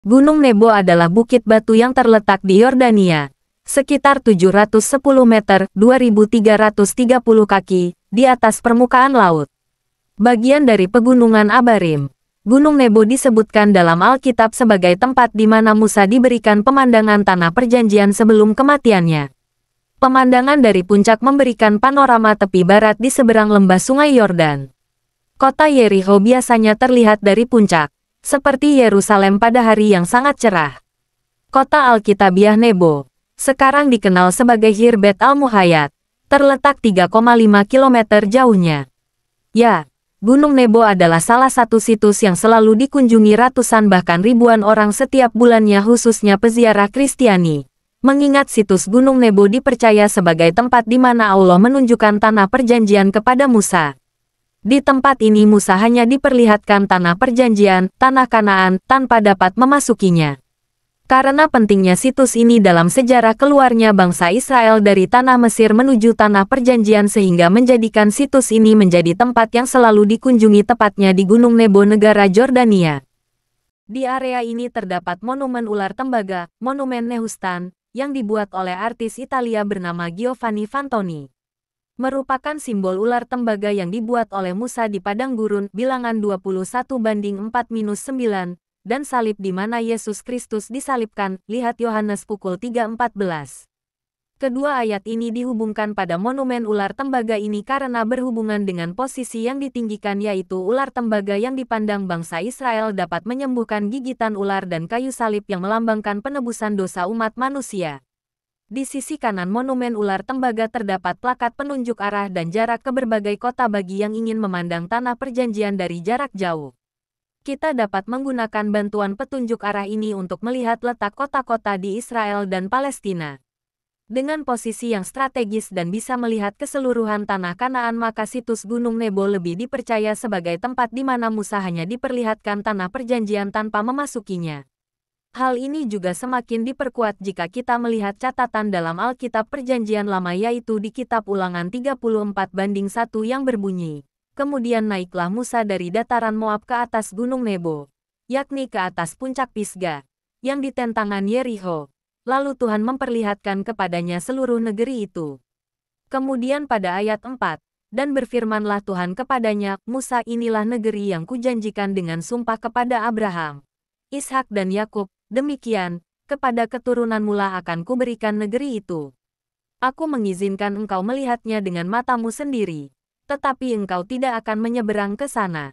Gunung Nebo adalah bukit batu yang terletak di Yordania, sekitar 710 meter (2330 kaki) di atas permukaan laut. Bagian dari pegunungan Abarim, Gunung Nebo disebutkan dalam Alkitab sebagai tempat di mana Musa diberikan pemandangan tanah perjanjian sebelum kematiannya. Pemandangan dari puncak memberikan panorama tepi barat di seberang lembah Sungai Yordan. Kota Yerikho biasanya terlihat dari puncak, seperti Yerusalem pada hari yang sangat cerah. Kota Alkitabiah Nebo, sekarang dikenal sebagai Hirbet Al-Muhayyad, terletak 3,5 km jauhnya. Ya, Gunung Nebo adalah salah satu situs yang selalu dikunjungi ratusan bahkan ribuan orang setiap bulannya, khususnya peziarah Kristiani. Mengingat situs Gunung Nebo dipercaya sebagai tempat di mana Allah menunjukkan tanah perjanjian kepada Musa. Di tempat ini Musa hanya diperlihatkan tanah perjanjian, tanah Kanaan, tanpa dapat memasukinya. Karena pentingnya situs ini dalam sejarah keluarnya bangsa Israel dari tanah Mesir menuju tanah perjanjian sehingga menjadikan situs ini menjadi tempat yang selalu dikunjungi, tepatnya di Gunung Nebo, negara Jordania. Di area ini terdapat monumen ular tembaga, Monumen Nehustan, yang dibuat oleh artis Italia bernama Giovanni Fantoni. Merupakan simbol ular tembaga yang dibuat oleh Musa di padang gurun, bilangan 21:4-9, dan salib di mana Yesus Kristus disalibkan, lihat Yohanes pukul 3:14. Kedua ayat ini dihubungkan pada monumen ular tembaga ini karena berhubungan dengan posisi yang ditinggikan, yaitu ular tembaga yang dipandang bangsa Israel dapat menyembuhkan gigitan ular dan kayu salib yang melambangkan penebusan dosa umat manusia. Di sisi kanan monumen ular tembaga terdapat plakat penunjuk arah dan jarak ke berbagai kota bagi yang ingin memandang tanah perjanjian dari jarak jauh. Kita dapat menggunakan bantuan petunjuk arah ini untuk melihat letak kota-kota di Israel dan Palestina. Dengan posisi yang strategis dan bisa melihat keseluruhan tanah Kanaan, maka situs Gunung Nebo lebih dipercaya sebagai tempat di mana Musa hanya diperlihatkan tanah perjanjian tanpa memasukinya. Hal ini juga semakin diperkuat jika kita melihat catatan dalam Alkitab Perjanjian Lama, yaitu di Kitab Ulangan 34:1 yang berbunyi, "Kemudian naiklah Musa dari dataran Moab ke atas Gunung Nebo, yakni ke atas puncak Pisga, yang di tentangan Yerikho. Lalu Tuhan memperlihatkan kepadanya seluruh negeri itu." Kemudian pada ayat 4, "Dan berfirmanlah Tuhan kepadanya, Musa, inilah negeri yang kujanjikan dengan sumpah kepada Abraham, Ishak dan Yakub, demikian, kepada keturunanmu lah akan kuberikan negeri itu. Aku mengizinkan engkau melihatnya dengan matamu sendiri, tetapi engkau tidak akan menyeberang ke sana.